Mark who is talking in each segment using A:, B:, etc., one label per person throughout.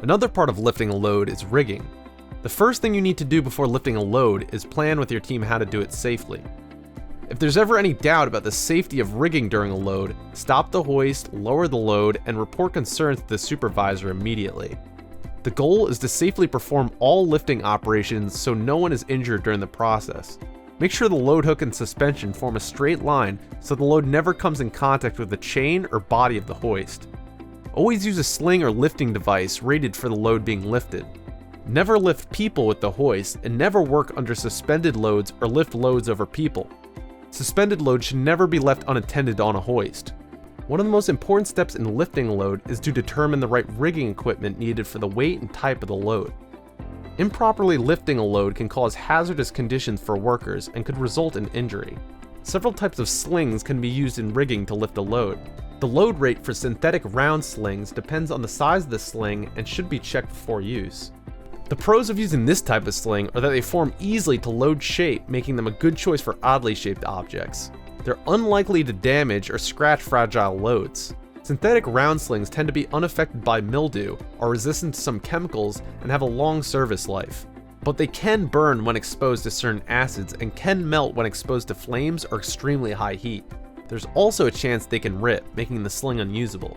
A: Another part of lifting a load is rigging. The first thing you need to do before lifting a load is plan with your team how to do it safely. If there's ever any doubt about the safety of rigging during a load, stop the hoist, lower the load, and report concerns to the supervisor immediately. The goal is to safely perform all lifting operations so no one is injured during the process. Make sure the load hook and suspension form a straight line so the load never comes in contact with the chain or body of the hoist. Always use a sling or lifting device rated for the load being lifted. Never lift people with the hoist, and never work under suspended loads or lift loads over people. Suspended loads should never be left unattended on a hoist. One of the most important steps in lifting a load is to determine the right rigging equipment needed for the weight and type of the load. Improperly lifting a load can cause hazardous conditions for workers and could result in injury. Several types of slings can be used in rigging to lift a load. The load rate for synthetic round slings depends on the size of the sling and should be checked before use. The pros of using this type of sling are that they form easily to load shape, making them a good choice for oddly shaped objects. They're unlikely to damage or scratch fragile loads. Synthetic round slings tend to be unaffected by mildew, are resistant to some chemicals, and have a long service life. But they can burn when exposed to certain acids and can melt when exposed to flames or extremely high heat. There's also a chance they can rip, making the sling unusable.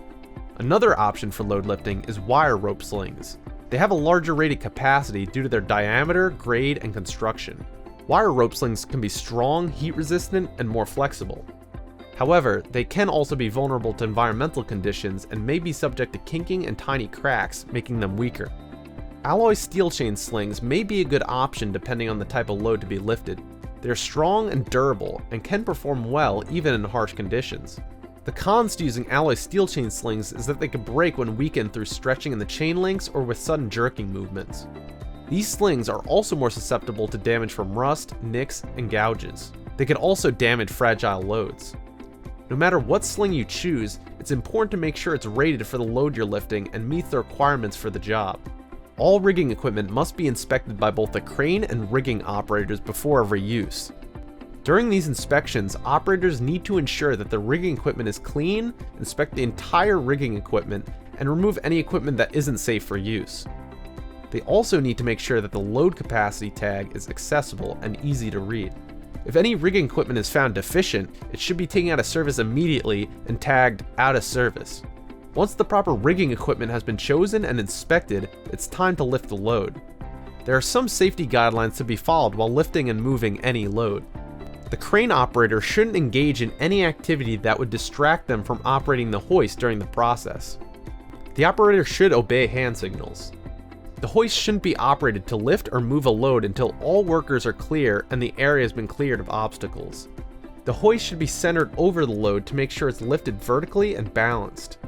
A: Another option for load lifting is wire rope slings. They have a larger rated capacity due to their diameter, grade, and construction. Wire rope slings can be strong, heat resistant, and more flexible. However, they can also be vulnerable to environmental conditions and may be subject to kinking and tiny cracks, making them weaker. Alloy steel chain slings may be a good option depending on the type of load to be lifted. They're strong and durable and can perform well even in harsh conditions. The cons to using alloy steel chain slings is that they could break when weakened through stretching in the chain links or with sudden jerking movements. These slings are also more susceptible to damage from rust, nicks, and gouges. They can also damage fragile loads. No matter what sling you choose, it's important to make sure it's rated for the load you're lifting and meets the requirements for the job. All rigging equipment must be inspected by both the crane and rigging operators before every use. During these inspections, operators need to ensure that the rigging equipment is clean, inspect the entire rigging equipment, and remove any equipment that isn't safe for use. They also need to make sure that the load capacity tag is accessible and easy to read. If any rigging equipment is found deficient, it should be taken out of service immediately and tagged out of service. Once the proper rigging equipment has been chosen and inspected, it's time to lift the load. There are some safety guidelines to be followed while lifting and moving any load. The crane operator shouldn't engage in any activity that would distract them from operating the hoist during the process. The operator should obey hand signals. The hoist shouldn't be operated to lift or move a load until all workers are clear and the area has been cleared of obstacles. The hoist should be centered over the load to make sure it's lifted vertically and balanced.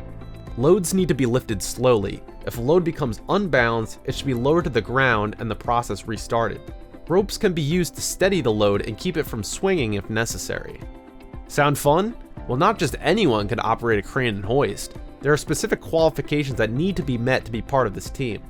A: Loads need to be lifted slowly. If a load becomes unbalanced, it should be lowered to the ground and the process restarted. Ropes can be used to steady the load and keep it from swinging if necessary. Sound fun? Well, not just anyone can operate a crane and hoist. There are specific qualifications that need to be met to be part of this team.